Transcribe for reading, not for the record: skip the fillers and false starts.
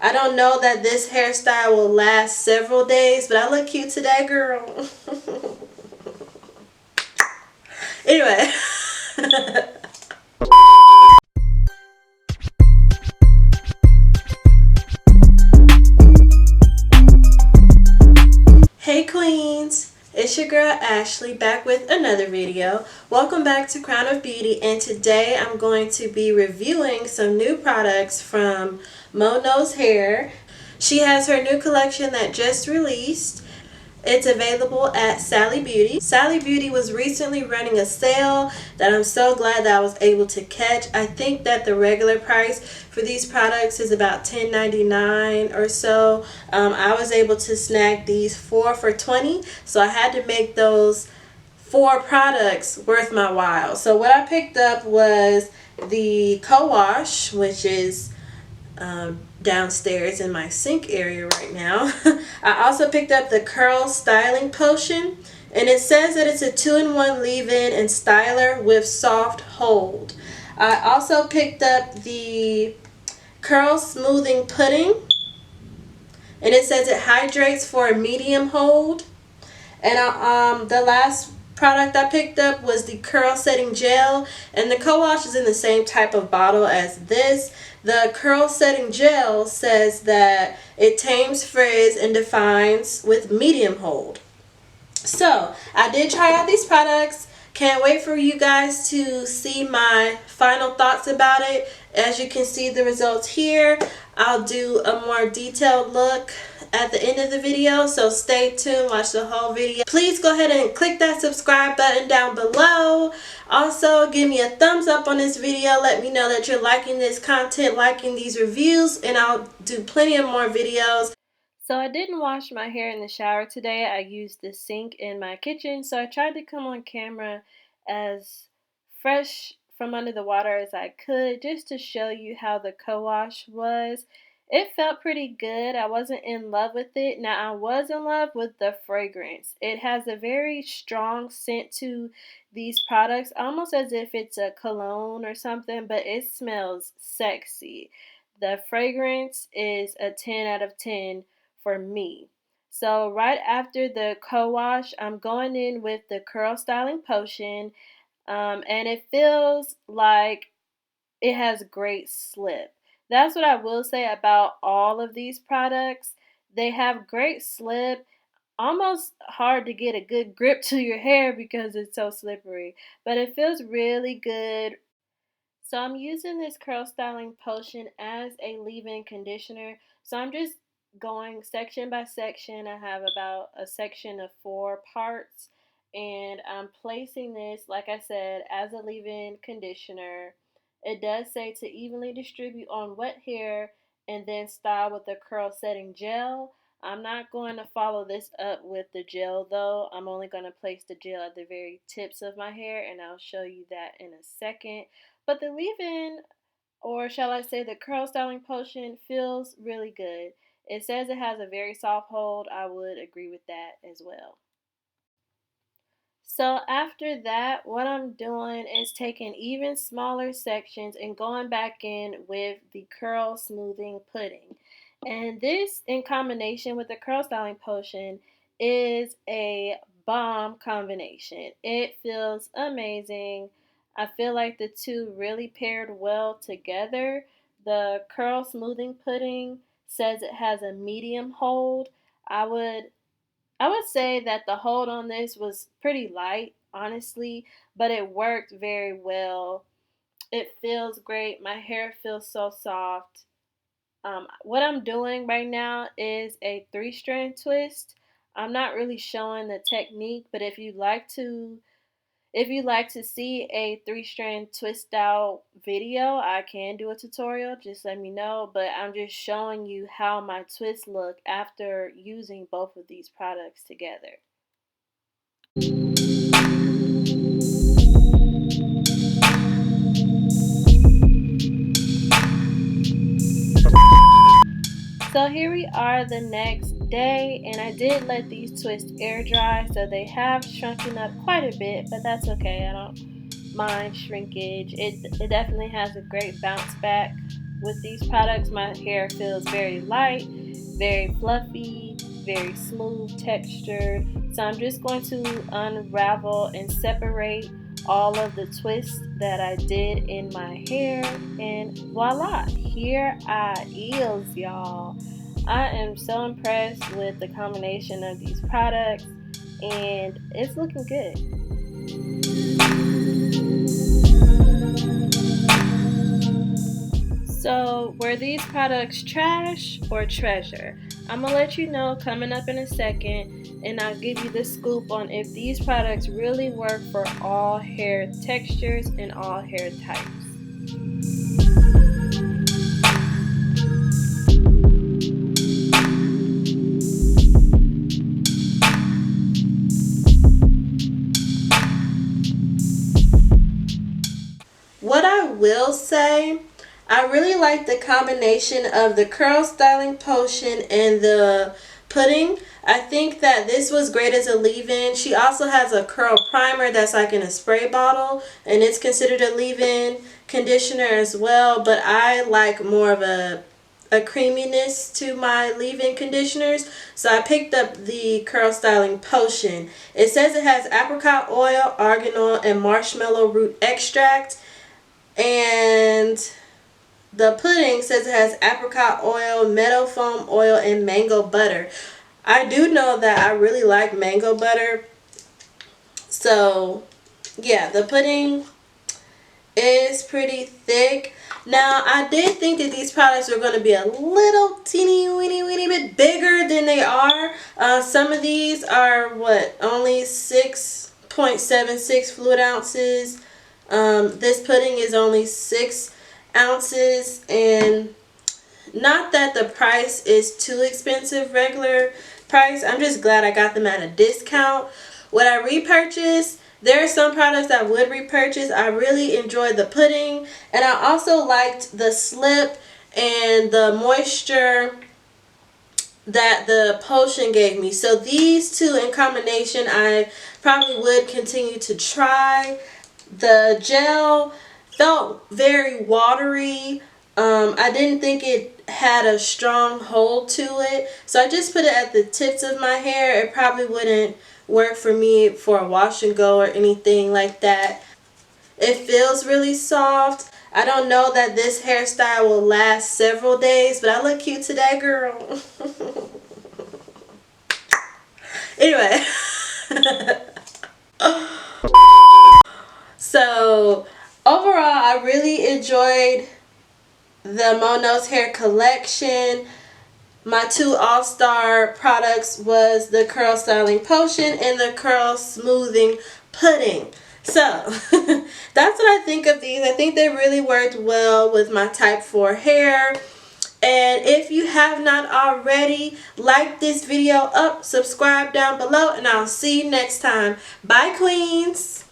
I don't know that this hairstyle will last several days, but I look cute today, girl. Anyway. Hey queens, it's your girl Ashley back with another video. Welcome back to Crown of Beauty, and today I'm going to be reviewing some new products from Moknowshair. She has her new collection that just released. It's available at Sally Beauty. Sally Beauty was recently running a sale that I'm so glad that I was able to catch. I think that the regular price for these products is about $10.99 or so. I was able to snag these 4 for $20, so I had to make those 4 products worth my while. So what I picked up was the co-wash, which is downstairs in my sink area right now. I also picked up the curl styling potion, and it says that it's a 2-in-1 leave-in and styler with soft hold. I also picked up the curl smoothing pudding, and it says it hydrates for a medium hold. And the last product I picked up was the curl setting gel, and the co-wash is in the same type of bottle as this. The curl setting gel says that it tames frizz and defines with medium hold. So I did try out these products. Can't wait for you guys to see my final thoughts about it. As you can see the results here, I'll do a more detailed look at the end of the video, so stay tuned, watch the whole video. Please go ahead and click that subscribe button down below. Also, give me a thumbs up on this video. Let me know that you're liking this content, liking these reviews, and I'll do plenty of more videos. So I didn't wash my hair in the shower today. I used the sink in my kitchen, so I tried to come on camera as fresh from under the water as I could, just to show you how the co-wash was. It felt pretty good. I wasn't in love with it. Now, I was in love with the fragrance. It has a very strong scent to these products, almost as if it's a cologne or something, but it smells sexy. The fragrance is a 10 out of 10 for me. So right after the co-wash, I'm going in with the curl styling potion, and it feels like it has great slip. That's what I will say about all of these products. They have great slip, almost hard to get a good grip to your hair because it's so slippery, but it feels really good. So I'm using this curl styling potion as a leave-in conditioner. So I'm just going section by section. I have about a section of 4 parts, and I'm placing this, like I said, as a leave-in conditioner. It does say to evenly distribute on wet hair and then style with the curl setting gel. I'm not going to follow this up with the gel though. I'm only going to place the gel at the very tips of my hair, and I'll show you that in a second. But the leave-in, or shall I say the curl styling potion, feels really good. It says it has a very soft hold. I would agree with that as well. So after that, what I'm doing is taking even smaller sections and going back in with the curl smoothing pudding. And this, in combination with the curl styling potion, is a bomb combination. It feels amazing. I feel like the two really paired well together. The curl smoothing pudding says it has a medium hold. I would I would say that the hold on this was pretty light, honestly, but it worked very well. It feels great. My hair feels so soft. What I'm doing right now is a 3-strand twist. I'm not really showing the technique, but if you'd like to see a 3-strand twist out video, I can do a tutorial. Just let me know. But I'm just showing you how my twists look after using both of these products together. So here we are the next day, and I did let these twists air dry, so they have shrunken up quite a bit, but that's okay. I don't mind shrinkage. It definitely has a great bounce back with these products, my hair feels very light, very fluffy, very smooth textured. So I'm just going to unravel and separate all of the twists that I did in my hair, and voila, here I is, y'all. I am so impressed with the combination of these products, and it's looking good. So, were these products trash or treasure? I'm gonna let you know coming up in a second, and I'll give you the scoop on if these products really work for all hair textures and all hair types. What I will say, I really like the combination of the curl styling potion and the pudding. I think that this was great as a leave-in. She also has a curl primer that's like in a spray bottle, and it's considered a leave-in conditioner as well, but I like more of a creaminess to my leave-in conditioners, so I picked up the curl styling potion. It says it has apricot oil, argan oil, and marshmallow root extract, and the pudding says it has apricot oil, meadow foam oil, and mango butter. I do know that I really like mango butter, so yeah, the pudding is pretty thick. Now, I did think that these products were going to be a little teeny weeny bit bigger than they are. Some of these are only 6.76 fluid ounces. This pudding is only 6 ounces, and not that the price is too expensive, regular price. I'm just glad I got them at a discount. Would I repurchase? There are some products I would repurchase. I really enjoyed the pudding, and I also liked the slip and the moisture that the potion gave me. So these two in combination, I probably would continue to try. The gel felt very watery. I didn't think it had a strong hold to it, so I just put it at the tips of my hair. It probably wouldn't work for me for a wash and go or anything like that. It feels really soft. I don't know that this hairstyle will last several days, but I look cute today, girl. Anyway. So overall, I really enjoyed the Moknowshair collection. My two all-star products was the curl styling potion and the curl smoothing pudding. So that's what I think of these. I think they really worked well with my type 4 hair. And if you have not already, like this video up, subscribe down below, and I'll see you next time. Bye, queens.